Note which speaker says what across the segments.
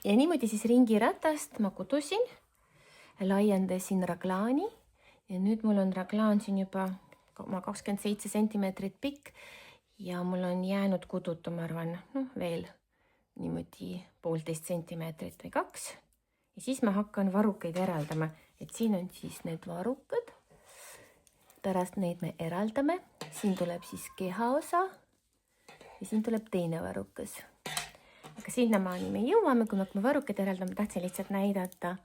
Speaker 1: ja niimoodi siis ringiratast ma kudusin, laiendasin raglaani ja nüüd mul on raglaan siin juba 27 sentimeetrit pikk ja mul on jäänud kudutu, ma arvan, veel niimoodi 1,5 sentimeetrit või 2. Ja siis ma hakkan varukeid eraldama, et siin on siis need varukad. Pärast neid me eraldame, siin tuleb siis kehaosa ja siin tuleb teine varukas. Aga sinnamaani me jõuame, kui me varukeid eraldame, tahtsin lihtsalt näidata,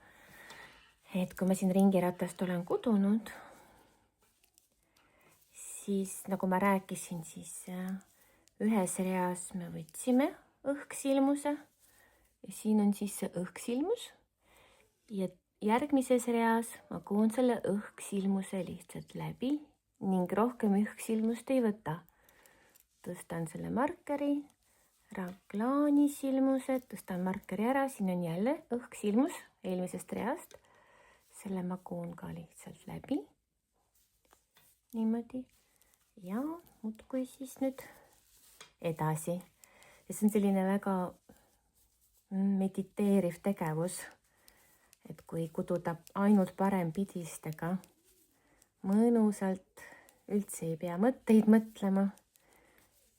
Speaker 1: et kui ma siin ringiratast olen kudunud, siis nagu ma rääkisin, siis ühes reas me võtsime õhksilmuse ja siin on siis see õhksilmus ja järgmises reas ma koon selle õhksilmuse lihtsalt läbi ning rohkem õhksilmust ei võta. Tõstan selle markeri, raglaani silmused, tõstan markeri ära, siin on jälle õhksilmus eelmisest reast. Selle ma koon ka lihtsalt läbi. Niimoodi. Ja muudkui siis nüüd edasi. Ja see on selline väga mediteeriv tegevus, et kui kududa ainult parempidistega, mõnusalt üldse ei pea mõtteid mõtlema,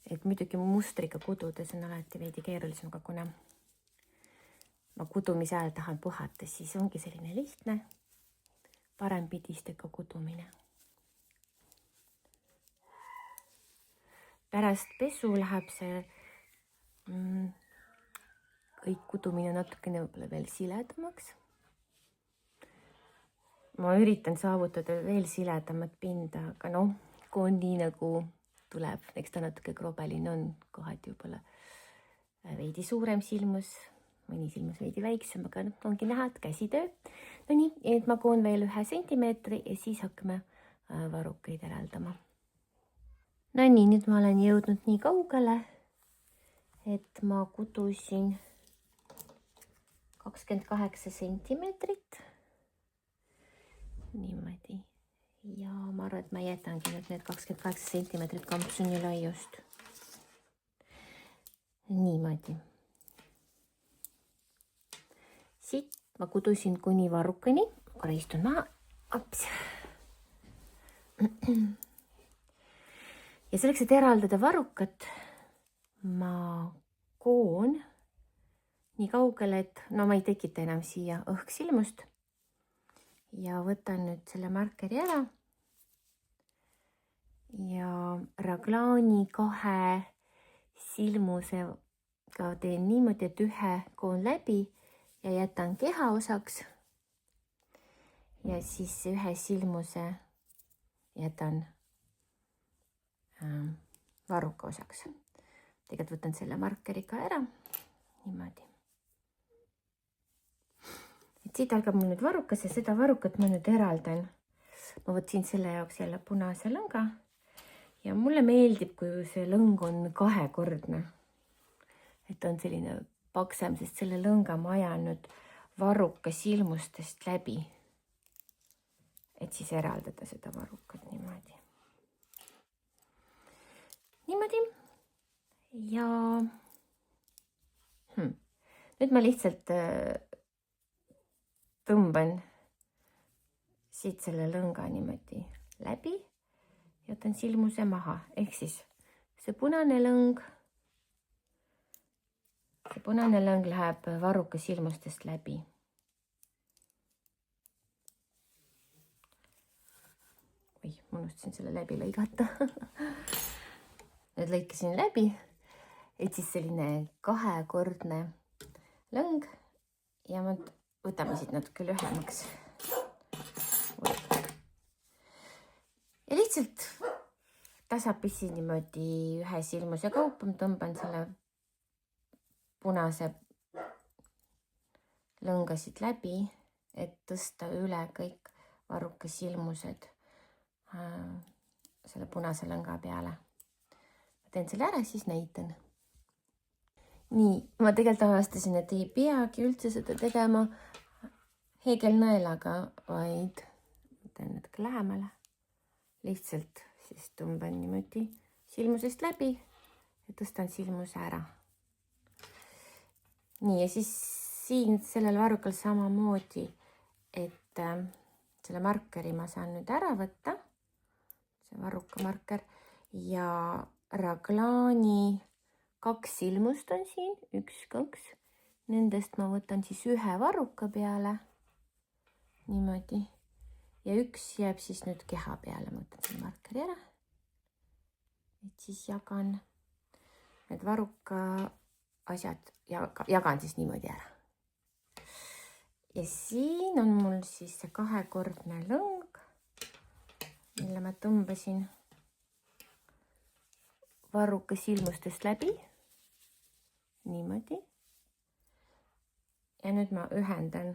Speaker 1: et muidugi mustriga kududes on alati veidi keerulisem, aga kuna ma kudumise ajal tahan puhata, siis ongi selline lihtne parempidistega kudumine. Pärast pesu läheb see kõik kudumine natukene võib-olla veel siledamaks. Ma üritan saavutada veel siledamat pinda, aga kui on nii nagu tuleb, eks ta natuke krobeline on, kohati võib-olla veidi suurem silmus, mõni silmus veidi väiksem, aga ongi näha, et käsitöö. No nii, et ma koon veel 1 sentimeetri ja siis hakkame varukeid eraldama. No nii, nüüd ma olen jõudnud nii kaugele, et ma kudusin 28 sentimeetrit. Niimoodi. Ja ma arvan, et ma jätangi nüüd need 28 sentimeetrit kampsuni laiust. Niimoodi. Siit ma kudusin kuni varrukani. Korra istun maha. Ops. Ja selleks, et eraldada varrukat, ma koon nii kaugele, et ma ei tekita enam siia õhksilmust. Ja võtan nüüd selle markeri ära. Ja raglaani 2 silmusega teen niimoodi, et 1 koon läbi ja jätan kehaosaks. Ja siis 1 silmuse jätan varruka osaks. Tegelikult võtan selle markeri ka ära. Niimoodi. Et siit algab mul nüüd varrukas ja seda varrukat ma nüüd eraldan. Ma võtsin selle jaoks jälle punase lõnga. Ja mulle meeldib, kui see lõng on 2-kordne. Et on selline paksem, sest selle lõnga ma ajan nüüd varruka silmustest läbi. Et siis eraldada seda varrukat niimoodi. Niimoodi. Ja nüüd ma lihtsalt tõmban siit selle lõnga niimoodi läbi ja võtan silmuse maha. Ehk siis see punane lõng läheb varruka silmustest läbi. Oi, ma unustasin selle läbi lõigata. Nüüd lõikasin läbi, et siis selline 2-kordne lõng ja ma võtame siit natuke lühemaks. Ja lihtsalt tasapisi niimoodi 1 silmuse kaupa ma tõmban selle punase lõnga siit läbi, et tõsta üle kõik varruka silmused selle punase lõnga peale. Ma teen selle ära, siis näitan. Nii, ma tegelikult avastasin, et ei peagi üldse seda tegema heegelnõelaga, vaid teen natuke lähemale. Lihtsalt siis tõmban niimoodi silmusest läbi ja tõstan silmuse ära. Nii, ja siis siin sellel varrukal samamoodi, et selle markeri ma saan nüüd ära võtta, see varrukamarker, ja Raglaani 2 silmust on siin, 1, 2. Nendest ma võtan siis 1 varruka peale, niimoodi. Ja 1 jääb siis nüüd keha peale, ma võtan selle markeri ära. Et siis jagan need varruka asjad, jagan siis niimoodi ära. Ja siin on mul siis see 2-kordne lõng, mille ma tõmbasin varruka silmustest läbi, niimoodi. Ja nüüd ma ühendan.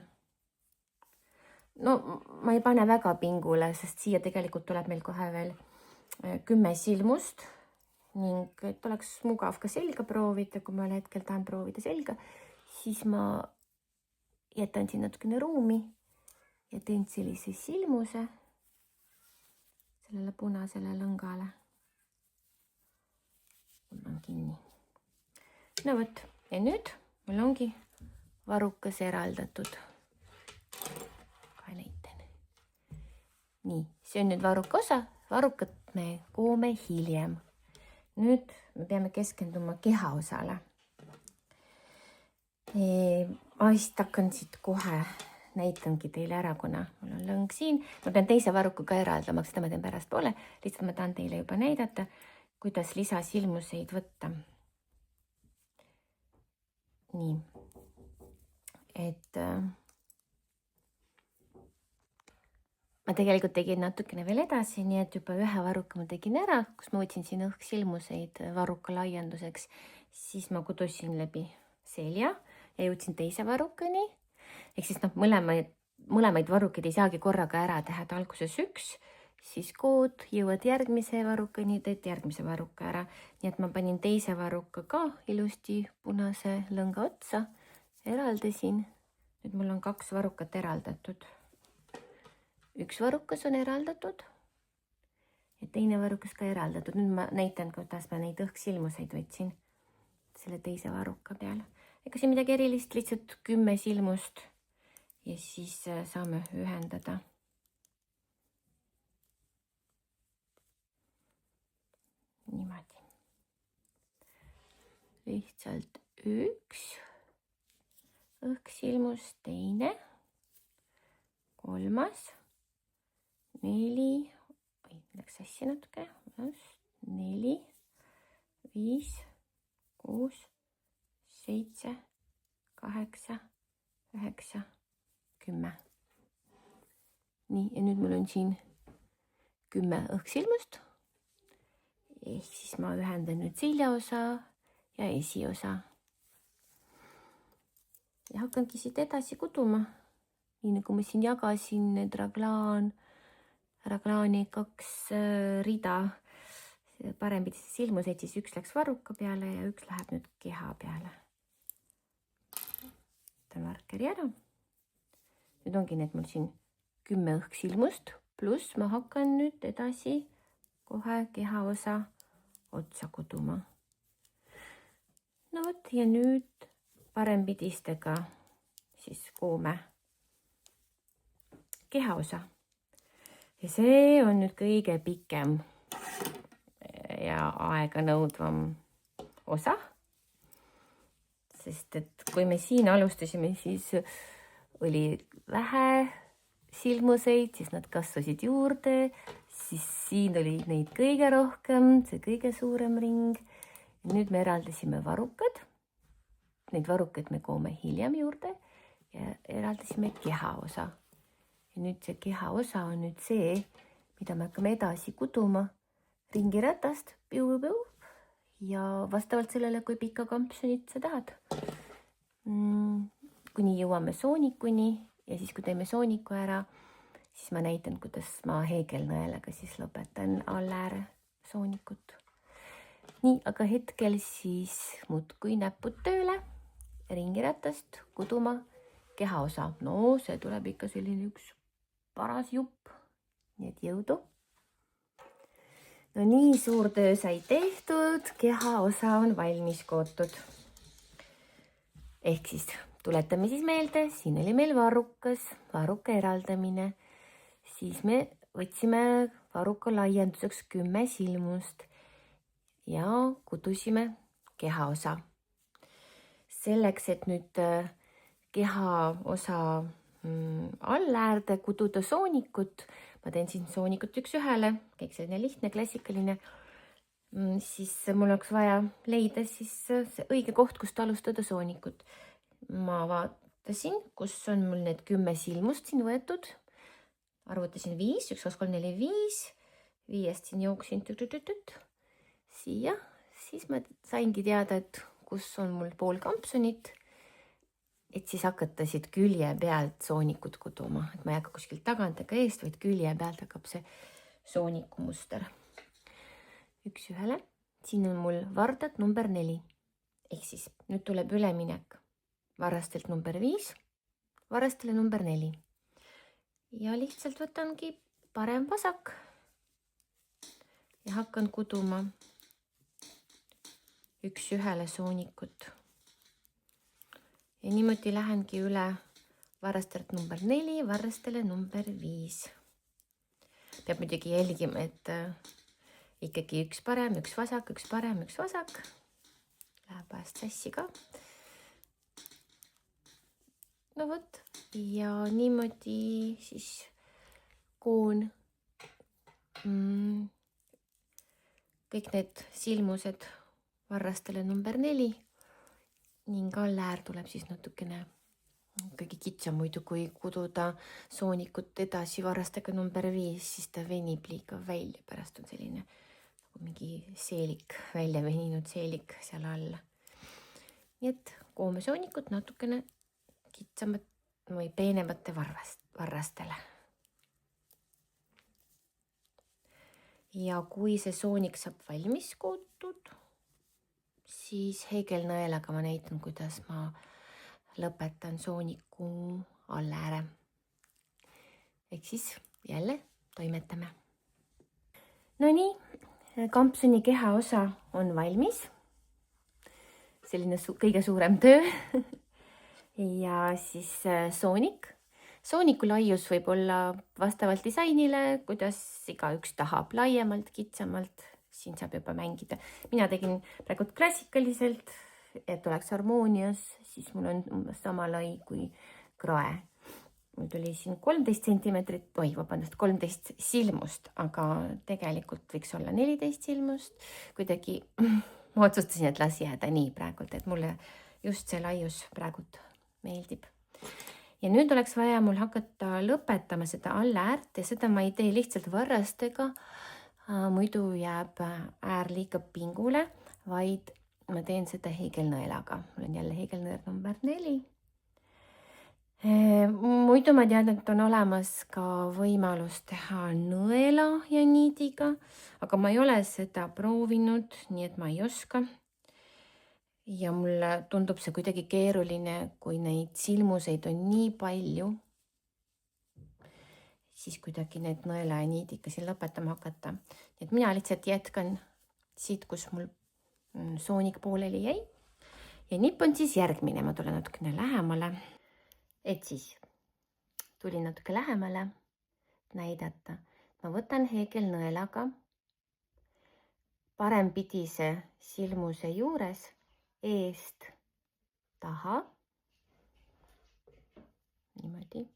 Speaker 1: No ma ei pane väga pingule, sest siia tegelikult tuleb meil kohe veel 10 silmust ning et oleks mugav ka selga proovida, kui ma hetkel tahan proovida selga, siis ma jätan siin natukene ruumi ja teen sellise silmuse sellele punasele lõngale. Mul on kinni. No võt, ja nüüd mul ongi varrukas eraldatud. Kohe näitan. Nii, see on nüüd varruka osa. Varrukat me koome hiljem. Nüüd me peame keskenduma keha osale. Ma vist hakkan siit kohe näitangi teile ära, kuna mul on lõng siin. Ma pean teise varruka ka eraldama, seda ma teen pärast poole. Lihtsalt ma tahan teile juba näidata, kuidas lisasilmuseid võtta. Nii, et ma tegelikult tegin natukene veel edasi, nii et juba 1 varruka ma tegin ära, kus ma võtsin siin õhksilmuseid varruka laienduseks. Siis ma kudusin läbi selja ja jõudsin teise varrukani. Ehk siis mõlemaid varrukeid ei saagi korraga ära teha, et alguses 1, siis kood, jõuad järgmise varrukani, teed järgmise varruka ära. Nii et ma panin teise varruka ka ilusti punase lõnga otsa, eraldasin. Nüüd mul on 2 varrukat eraldatud. 1 varrukas on eraldatud ja teine varrukas ka eraldatud. Nüüd ma näitan, kuidas ma neid õhksilmuseid võtsin selle teise varruka peale. Ega siin midagi erilist, lihtsalt 10 silmust ja siis saame ühendada. Niimoodi. Lihtsalt 1 õhksilmus, teine, 3, 4, läks sassi natuke, 4, 5, 6, 7, 8, 9, 10. Nii, ja nüüd mul on siin 10 õhksilmust. Ehk siis ma ühendan nüüd seljaosa ja esiosa. Ja hakkangi siit edasi kuduma. Nii nagu ma siin jagasin need Raglaani 2 rida parempidisse silmuseid, siis 1 läks varruka peale ja 1 läheb nüüd keha peale. Võtan markeri ära. Nüüd ongi need mul siin 10 õhksilmust, pluss ma hakkan nüüd edasi kohe keha osa otsa kuduma. No võt, ja nüüd parempidistega siis koome keha osa. Ja see on nüüd kõige pikem ja aega nõudvam osa. Sest et kui me siin alustasime, siis oli vähe silmuseid, siis nad kasvasid juurde, siis siin oli neid kõige rohkem, see kõige suurem ring. Ja nüüd me eraldasime varrukad. Neid varrukaid me koome hiljem juurde ja eraldasime keha osa. Ja nüüd see keha osa on nüüd see, mida me hakkame edasi kuduma ringiratast, piu-piu, ja vastavalt sellele, kui pika kampsunit sa tahad. Kuni jõuame soonikuni ja siis, kui teeme sooniku ära, siis ma näitan, kuidas ma heegelnõelega siis lõpetan allääre soonikut. Nii, aga hetkel siis muudkui näpud tööle, ringiratast kuduma keha osa. No see tuleb ikka selline üks paras jupp, nii et jõudu. No nii, suur töö sai tehtud, keha osa on valmis kootud. Ehk siis tuletame siis meelde, siin oli meil varrukas, varruka eraldamine. Siis me võtsime varruka laienduseks 10 silmust ja kudusime kehaosa. Selleks, et nüüd kehaosa alläärde kududa soonikut, ma teen siin soonikut 1 ühele, kõik selline lihtne, klassikaline, siis mul oleks vaja leida siis see õige koht, kust alustada soonikut. Ma vaatasin, kus on mul need 10 silmust siin võetud. Arvutasin 5, 1, 2, 3, 4, 5. 5-st siin jooksin siia. Siis ma saingi teada, et kus on mul pool kampsunit. Et siis hakata siit külje pealt soonikut kuduma. Et ma ei hakka kuskilt tagant ega eest, vaid külje pealt hakkab see sooniku muster. 1 ühele. Siin on mul vardad number 4. Ehk siis nüüd tuleb üleminek varrastelt number 5, varrastele number 4. Ja lihtsalt võtangi parem vasak ja hakkan kuduma 1 ühele soonikut. Ja niimoodi lähengi üle varrastelt number 4, varrastele number 5. Peab muidugi jälgima, et ikkagi 1 parem, 1 vasak, 1 parem, 1 vasak. Läheb vahest sassi ka. No võt, ja niimoodi siis koon kõik need silmused varrastele number 4 ning alläär tuleb siis natukene kõige kitsam muidu, kui kududa soonikut edasi varrastega number 5, siis ta venib liiga välja, pärast on selline nagu mingi seelik, välja veninud seelik seal all. Nii et koome soonikut natukene kitsamat või peenemate varrastele. Ja kui see soonik saab valmis kuutud, siis heegelnõelaga ma näitan, kuidas ma lõpetan sooniku allääre. Ehk siis jälle toimetame. No nii, kampsuni kehaosa on valmis. Selline kõige suurem töö. Ja siis soonik. Sooniku laius võib olla vastavalt disainile, kuidas igaüks tahab laiemalt, kitsamalt. Siin saab juba mängida. Mina tegin praegu klassikaliselt, et oleks harmoonias, siis mul on sama lai kui krae. Mul tuli siin 13 centimeetrit, 13 silmust, aga tegelikult võiks olla 14 silmust. Kuidagi ma otsustasin, et las jääda nii praegult, et mulle just see laius praegult meeldib. Ja nüüd oleks vaja mul hakata lõpetama seda alläärt ja seda ma ei tee lihtsalt varrastega, muidu jääb äär liiga pingule, vaid ma teen seda heegelnõelaga. Mul on jälle heegelnõel number 4. Muidu ma tean, et on olemas ka võimalus teha nõela ja niidiga, aga ma ei ole seda proovinud, nii et ma ei oska. Ja mulle tundub see kuidagi keeruline, kui neid silmuseid on nii palju, siis kuidagi need nõela ja niidiga siin lõpetama hakata. Nii et mina lihtsalt jätkan siit, kus mul soonik pooleli jäi. Ja nipp on siis järgmine, ma tulen natukene lähemale. Et siis tulin natuke lähemale näidata. Ma võtan heegelnõelaga parempidise silmuse juures eest taha. Niimoodi.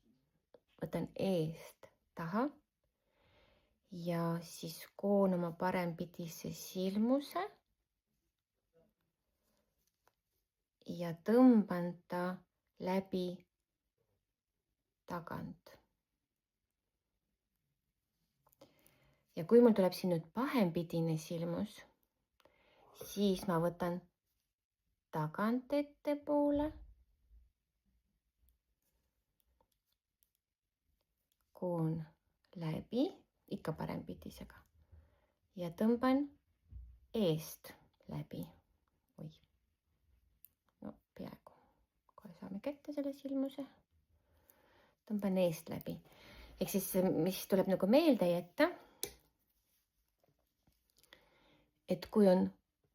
Speaker 1: Võtan eest taha ja siis koon oma parempidise silmuse ja tõmban ta läbi tagant. Ja kui mul tuleb siin nüüd pahempidine silmus, siis ma võtan tagant ettepoole, koon läbi, ikka parempidisega ja tõmban eest läbi. No peaaegu, kohe saame kätte selle silmuse. Tõmban eest läbi. Ehk siis, mis tuleb nagu meelde jätta, et kui on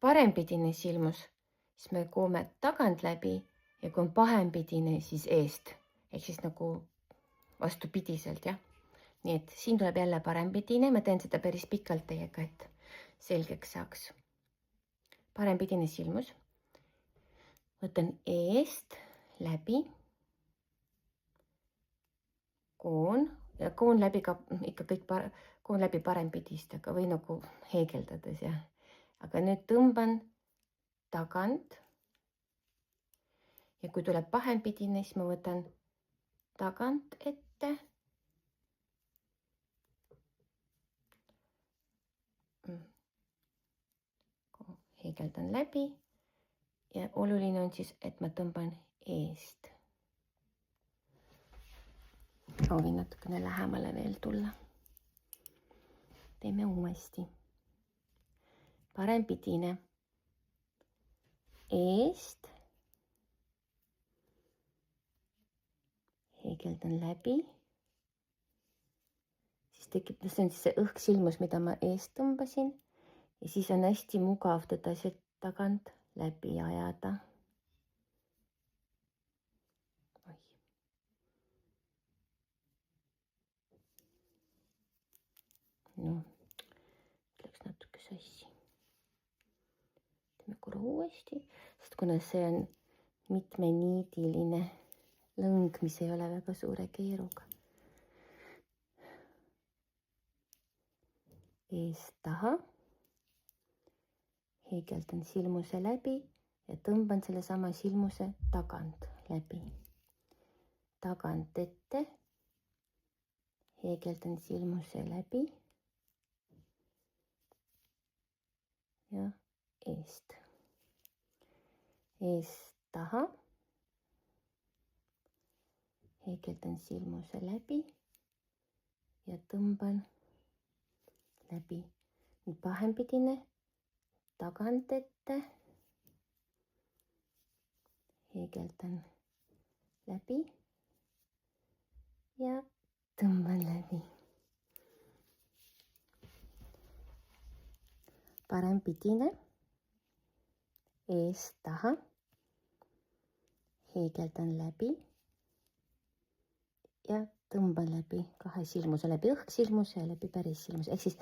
Speaker 1: parempidine silmus, siis me koome tagant läbi ja kui on pahempidine, siis eest. Ehk siis nagu vastupidiselt, jah. Nii et siin tuleb jälle parempidine, ma teen seda päris pikalt teiega, et selgeks saaks. Parempidine silmus. Võtan eest läbi koon ja koon läbi ka ikka kõik koon läbi parempidistega või nagu heegeldades, jah. Aga nüüd tõmban tagant. Ja kui tuleb pahempidine, siis ma võtan tagant ette. Heegeldan läbi ja oluline on siis, et ma tõmban eest. Proovin natukene lähemale veel tulla. Teeme uuesti. Parempidine eest. Heegeldan läbi. Siis tekib, see on siis see õhksilmus, mida ma eest tõmbasin. Ja siis on hästi mugav teda siit tagant läbi ajada. No, läks natuke sassi. Teeme korra uuesti, sest kuna see on mitmeniidiline lõng, mis ei ole väga suure keeruga. Eest taha. Heegeldan silmuse läbi ja tõmban selle sama silmuse tagant läbi. Tagant ette. Heegeldan silmuse läbi. Ja eest. Eest taha. Heegeldan silmuse läbi ja tõmban läbi. Nüüd pahempidine tagant ette. Heegeldan läbi ja tõmban läbi. Parempidine eest taha. Heegeldan läbi ja tõmban läbi kahe silmuse, läbi õhksilmuse ja läbi päris silmuse. Ehk siis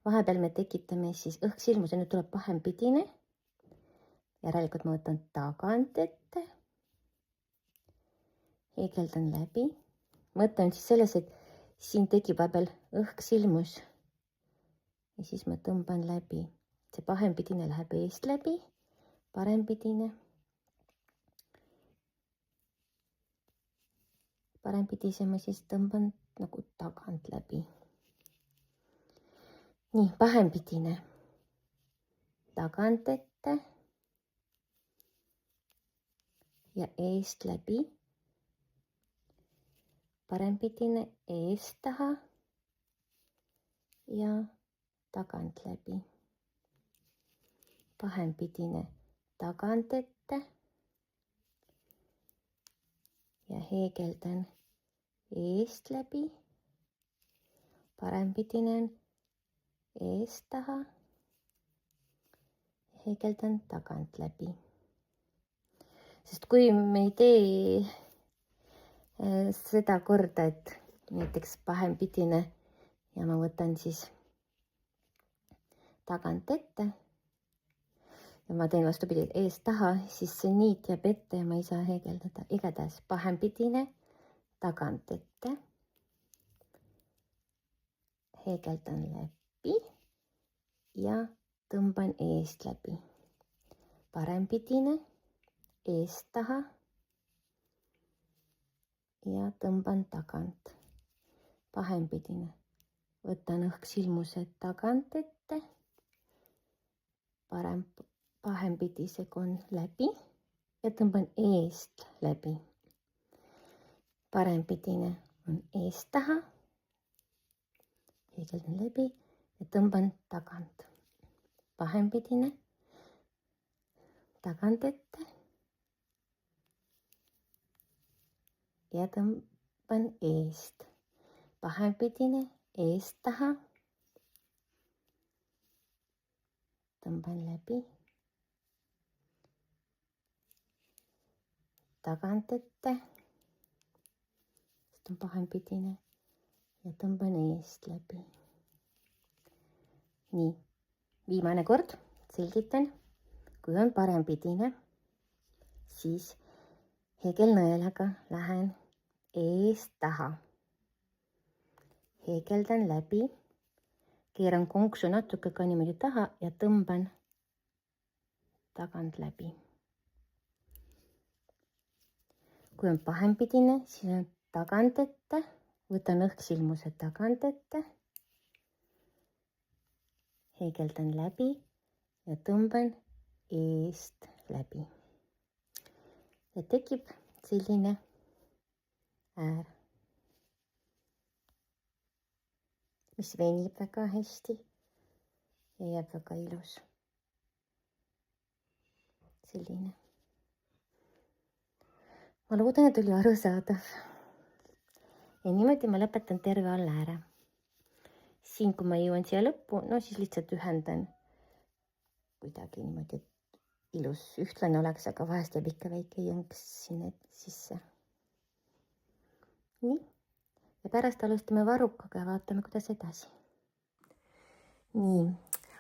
Speaker 1: vahepeal me tekitame siis õhksilmuse, nüüd tuleb pahempidine. Järelikult ma võtan tagant ette. Heegeldan läbi. Mõte on siis selles, et siin tekib vahepeal õhksilmus. Ja siis ma tõmban läbi. See pahempidine läheb eest läbi, parempidine. Parempidise ma siis tõmban nagu tagant läbi. Nii, pahempidine tagant ette ja eest läbi. Parempidine eest taha ja tagant läbi. Pahempidine tagant ette ja heegeldan eest läbi. Parempidine on eest taha. Heegeldan tagant läbi. Sest kui me ei tee seda korda, et näiteks pahempidine ja ma võtan siis tagant ette ja ma teen vastupidi eest taha, siis see niit jääb ette ja ma ei saa heegeldada. Igatahes pahempidine tagant ette. Heegeldan läbi ja tõmban eest läbi. Parempidine eest taha ja tõmban tagant. Pahempidine. Võtan õhksilmuse tagant ette. Pahempidise koon läbi ja tõmban eest läbi. Parempidine on eest taha. Heegeldan läbi ja tõmban tagant. Pahempidine tagant ette ja tõmban eest. Pahempidine eest taha. Tõmban läbi. tagant ette, sest on pahempidine ja tõmban eest läbi. Nii, viimane kord selgitan, kui on parempidine, siis heegelnõelaga lähen eest taha. Heegeldan läbi, keeran konksu natuke ka niimoodi taha ja tõmban tagant läbi. Kui on pahempidine, siis on tagant ette, võtan õhksilmused tagant ette, heegeldan läbi ja tõmban eest läbi. Ja tekib selline äär, mis venib väga hästi ja jääb väga ilus. Selline. Ma loodan, et oli arusaadav. Ja niimoodi ma lõpetan terve alla ära. Siin, kui ma jõuan siia lõppu, no siis lihtsalt ühendan kuidagi niimoodi, et ilus ühtlane oleks, aga vahest jääb ikka väike jõnks sinna sisse. Nii. Ja pärast alustame varrukaga ja vaatame, kuidas edasi. Nii.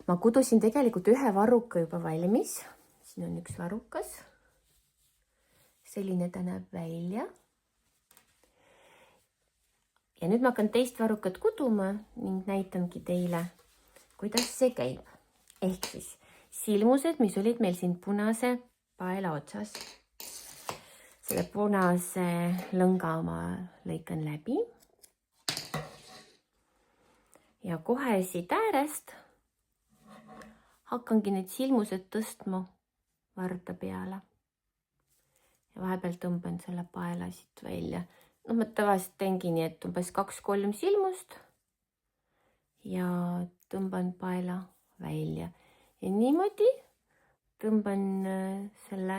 Speaker 1: Ma kudusin tegelikult ühe varruka juba valmis. Siin on üks varrukas. Selline ta näeb välja. Ja nüüd ma hakkan teist varrukat kuduma ning näitangi teile, kuidas see käib. Ehk siis silmused, mis olid meil siin punase paela otsas. Selle punase lõnga ma lõikan läbi. Ja kohe siit äärest hakkangi need silmused tõstma varda peale. Ja vahepeal tõmban selle paela siit välja. No ma tavaliselt teengi nii, et umbes 2-3 silmust ja tõmban paela välja. Ja niimoodi tõmban selle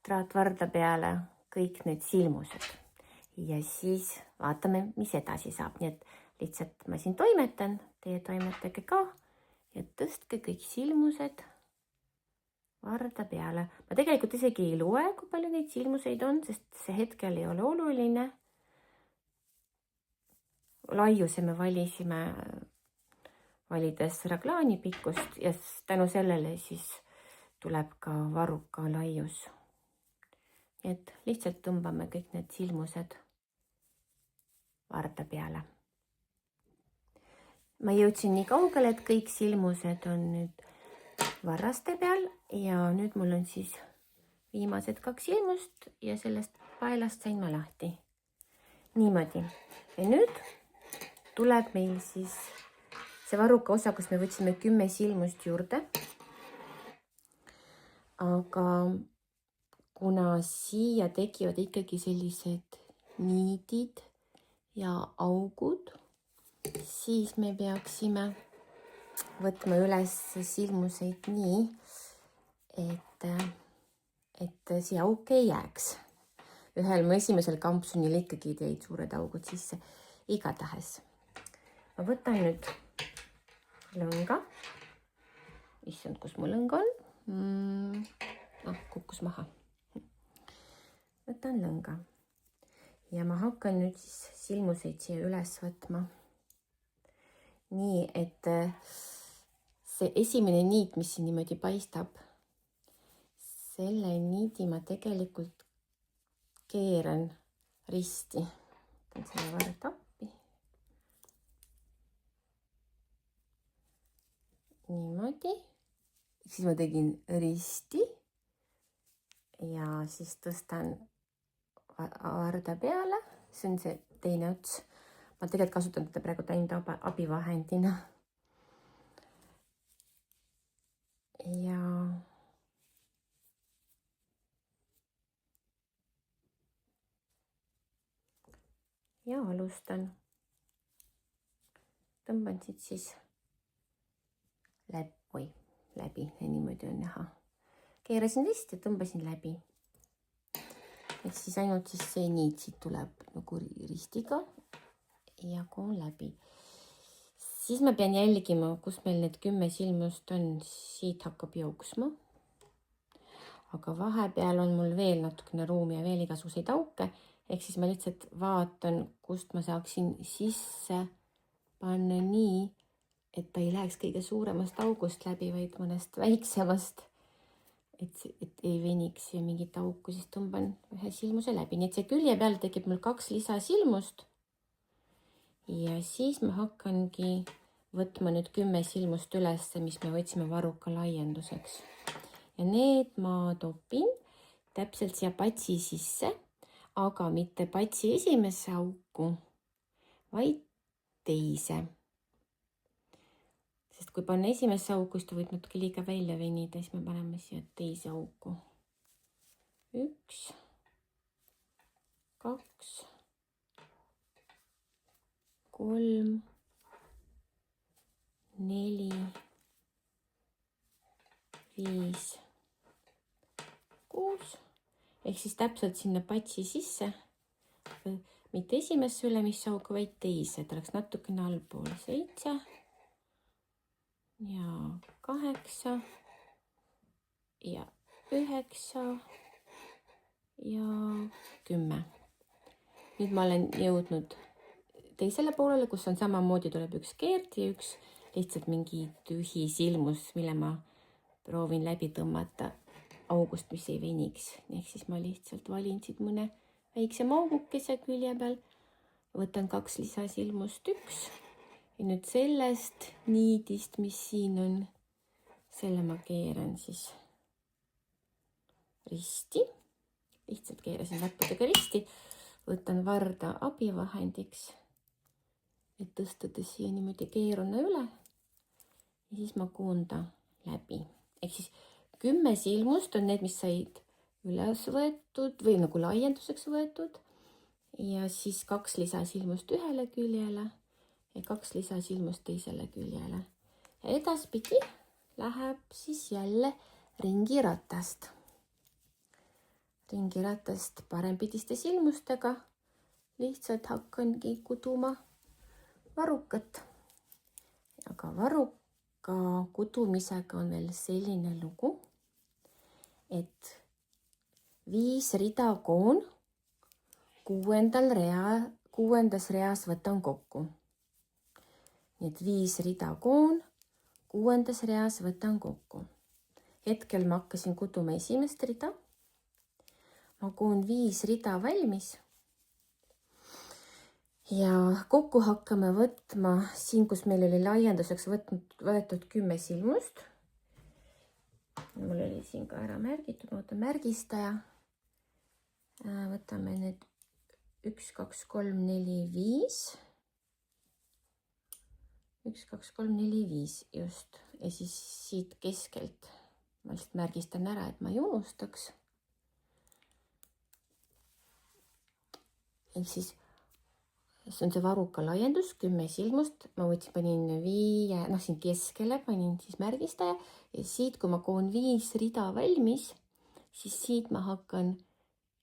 Speaker 1: traatvarda peale kõik need silmused. Ja siis vaatame, mis edasi saab. Nii et lihtsalt ma siin toimetan, teie toimetage ka ja tõstke kõik silmused varda peale. Ma tegelikult isegi ei loe, kui palju neid silmuseid on, sest see hetkel ei ole oluline. Laiuse me valisime valides raglaani pikkust ja tänu sellele siis tuleb ka varruka laius. Nii et lihtsalt tõmbame kõik need silmused varda peale. Ma jõudsin nii kaugele, et kõik silmused on nüüd varraste peal ja nüüd mul on siis viimased 2 silmust ja sellest paelast sain ma lahti. Niimoodi. Ja nüüd tuleb meil siis see varruka osa, kus me võtsime 10 silmust juurde. Aga kuna siia tekivad ikkagi sellised niidid ja augud, siis me peaksime võtma üles silmuseid nii, et see auk ei jääks. Ühel mu esimesel kampsunil ikkagi teid suured augud sisse. Igatahes. Ma võtan nüüd lõnga. Issand, kus mu lõng on? Kukkus maha. Võtan lõnga. Ja ma hakkan nüüd siis silmuseid siia üles võtma. Nii, et see esimene niit, mis siin niimoodi paistab, selle niidi ma tegelikult keeran risti. Võtan selle varda appi. Niimoodi. Siis ma tegin risti ja siis tõstan varda peale. See on see teine ots. Ma tegelikult kasutan teda praegu ainult abivahendina. Ja alustan. Tõmban siit siis läbi. Niimoodi on näha. Keerasin risti ja tõmbasin läbi. Et siis ainult siis see niit siit tuleb nagu ristiga ja koon läbi. Siis ma pean jälgima, kus meil need 10 silmust on. Siit hakkab jooksma. aga vahepeal on mul veel natukene ruumi ja veel igasuguseid auke, ehk siis ma lihtsalt vaatan, kust ma saaksin sisse panna nii, et ta ei läheks kõige suuremast august läbi, vaid mõnest väiksemast, et ei veniks ja mingit auku, siis tõmban ühe silmuse läbi. Nii et see külje peal tekib mul 2 lisasilmust ja siis ma hakkangi võtma nüüd 10 silmust üles, mis me võtsime varruka laienduseks. Ja need ma topin täpselt siia patsi sisse, aga mitte patsi esimesse auku, vaid teise. Sest kui panna esimesse auku, siis ta võib natuke liiga välja venida, siis me paneme siia teise auku. 1, 2, 3, 4, 5, 6, ehk siis täpselt sinna patsi sisse, mitte esimesse ülemisse auku, vaid teise, et oleks natukene allpool. 7 ja 8 ja 9 ja 10. Nüüd ma olen jõudnud teisele poolele, kus on samamoodi, tuleb üks keert ja üks lihtsalt mingi tühi silmus, mille ma proovin läbi tõmmata august, mis ei veniks. Ehk siis ma lihtsalt valin siit mõne väiksema augukese külje peal, võtan 2 lisasilmust, 1 ja nüüd sellest niidist, mis siin on, selle ma keeran siis risti. Lihtsalt keerasin näppudega risti, võtan varda abivahendiks, et tõstada siia niimoodi keeruna üle ja siis ma koondan läbi. Ehk siis 10 silmust on need, mis said üles võetud või nagu laienduseks võetud ja siis 2 lisasilmust ühele küljele ja 2 lisasilmust teisele küljele. Ja edaspidi läheb siis jälle ringiratast. Ringiratast parempidiste silmustega lihtsalt hakkangi kuduma varrukat. Aga varruka kudumisega on veel selline lugu, et 5 rida koon 6. reas võtan kokku. Nii et 5 rida koon 6. reas võtan kokku. Hetkel ma hakkasin kuduma esimest rida. Ma koon 5 rida valmis. Ja kokku hakkame võtma siin, kus meil oli laienduseks võetud 10 silmust. Mul oli siin ka ära märgitud, ma võtan märgistaja. Võtame need 1, 2, 3, 4, 5. 1, 2, 3, 4, 5 just. Ja siis siit keskelt ma lihtsalt märgistan ära, et ma ei unustaks. Ehk siis see on see varruka laiendus, 10 silmust. Ma panin 5, siin keskele panin siis märgistaja ja siit, kui ma koon 5 rida valmis, siis siit ma hakkan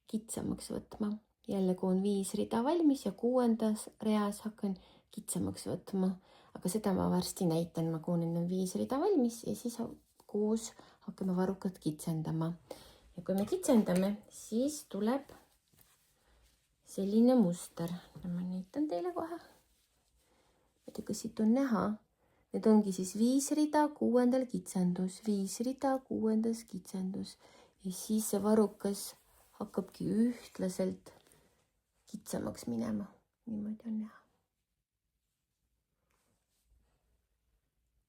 Speaker 1: kitsamaks võtma. Jälle koon 5 rida valmis ja 6. reas hakkan kitsamaks võtma. Aga seda ma varsti näitan. Ma koon enne 5 rida valmis ja siis koos hakkame varrukat kitsendama. Ja kui me kitsendame, siis tuleb selline muster. Ma näitan teile kohe. Ka siit on näha. Need ongi siis 5 rida 6. kitsendus, 5 rida 6. kitsendus ja siis see varrukas hakkabki ühtlaselt kitsamaks minema. Niimoodi on näha.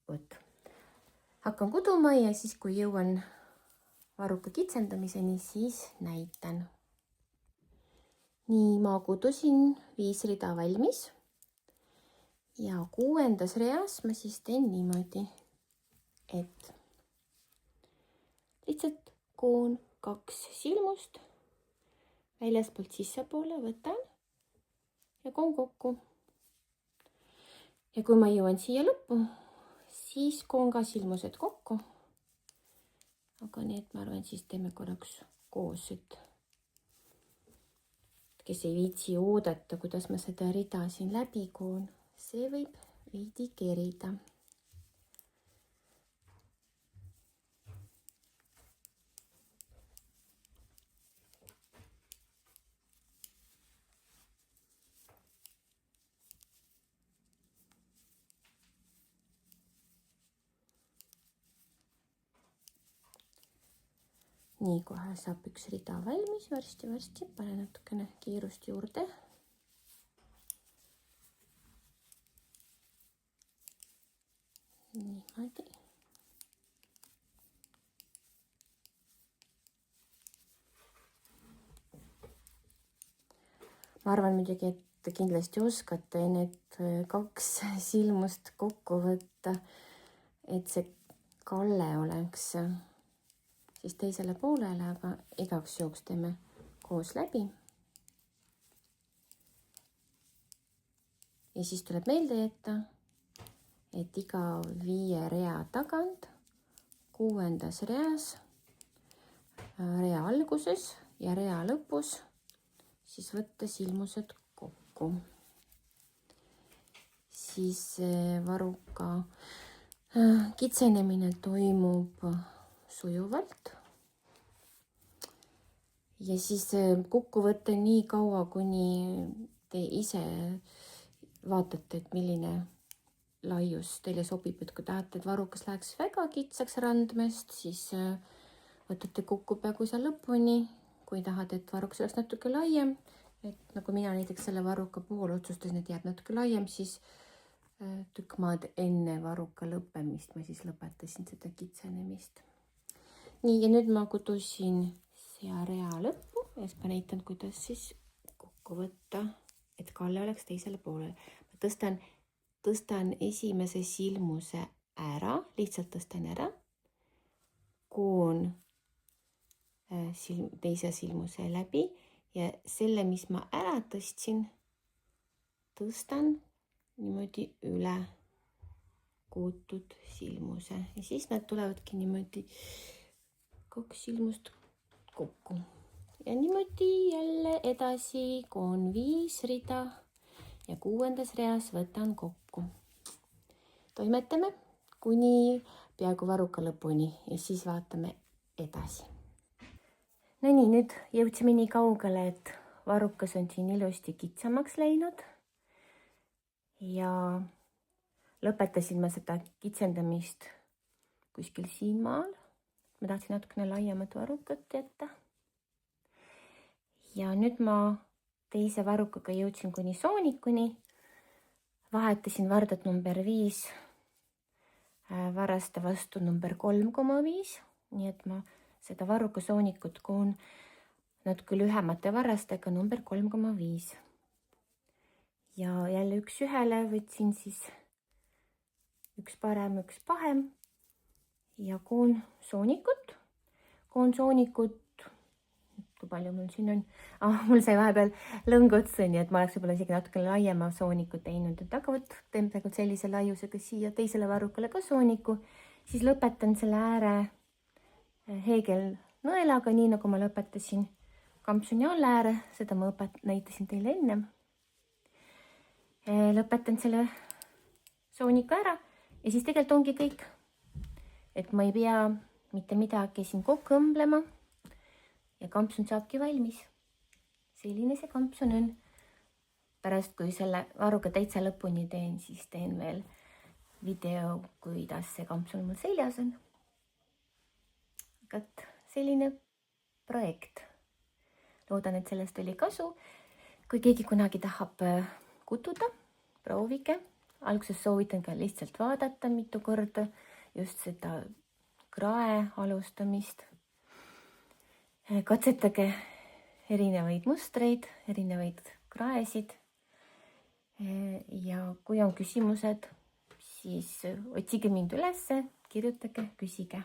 Speaker 1: Võt. Hakkan kuduma ja siis, kui jõuan varruka kitsendamiseni, siis näitan. Nii, ma kudusin 5 rida valmis ja 6. reas ma siis teen niimoodi, et lihtsalt koon 2 silmust väljaspoolt sissepoole, võtan ja koon kokku. Ja kui ma jõuan siia lõppu, siis koon ka silmused kokku. Aga need, ma arvan, siis teeme korraks koos, et kes ei viitsi oodata, kuidas ma seda rida siin läbi koon, see võib veidi kerida. nii, kohe saab üks rida valmis, varsti, panen natukene kiirust juurde. Niimoodi. Ma arvan muidugi, et te kindlasti oskate need 2 silmust kokku võtta, et see kalle oleks siis teisele poolele, aga igaks juhuks teeme koos läbi. Ja siis tuleb meelde jätta, et iga 5 rea tagant 6. reas, rea alguses ja rea lõpus siis võtta silmused kokku. Siis varuka kitsenemine toimub sujuvalt. Ja siis kokku võtta nii kaua, kuni te ise vaatate, et milline laius teile sobib, et kui tahate, et varukas läheks väga kitsaks randmest, siis võtate kokku peaaegu seal lõpuni. Kui tahad, et varukas oleks natuke laiem, et nagu mina näiteks selle varuka puhul otsustasin, et jääb natuke laiem, siis tükk maad enne varuka lõppemist ma siis lõpetasin seda kitsenemist. Nii, ja nüüd ma kudusin siia rea lõppu ja siis ma näitan, kuidas siis kokku võtta, et kalle oleks teisele poolele. Ma tõstan esimese silmuse ära, lihtsalt tõstan ära, koon teise silmuse läbi ja selle, mis ma ära tõstsin, tõstan niimoodi üle kootud silmuse ja siis nad tulevadki niimoodi 2 silmust kokku. Ja niimoodi jälle edasi koon 5 rida ja 6. reas võtan kokku. Toimetame kuni peaaegu varuka lõpuni ja siis vaatame edasi. No nii, nüüd jõudsime nii kaugele, et varukas on siin ilusti kitsamaks läinud ja lõpetasin ma seda kitsendamist kuskil siin maal. Ma tahtsin natukene laiemat varukat jätta. Ja nüüd ma teise varukaga jõudsin kuni soonikuni. Vahetasin vardat number 5 varaste vastu number 3,5. Nii et ma seda varuka soonikut koon natuke lühemate varastega number 3,5. Ja jälle 1 ühele võtsin siis üks parem, üks pahem ja koon soonikut. Koon soonikut, kui palju mul siin on? Mul sai vahepeal lõng otsa, nii et ma oleks võib-olla isegi natuke laiema sooniku teinud. Aga võt, teen praegu sellise laiusega siia teisele varukale ka sooniku. Siis lõpetan selle ääre heegelnõelaga, nii nagu ma lõpetasin kampsuni allääre. Seda ma näitasin teile enne. Lõpetan selle sooniku ära ja siis tegelikult ongi kõik. Et ma ei pea mitte midagi siin kokku õmblema ja kampsun saabki valmis. Selline see kampsun on. Pärast, kui selle varuga täitsa lõpuni teen, siis teen veel video, kuidas see kampsun mul seljas on. Aga selline projekt. Loodan, et sellest oli kasu. Kui keegi kunagi tahab kutuda, proovige. Alguses soovitan ka lihtsalt vaadata mitu korda just seda krae alustamist. Katsetage erinevaid mustreid, erinevaid kraesid. Ja kui on küsimused, siis otsige mind üles, kirjutage, küsige.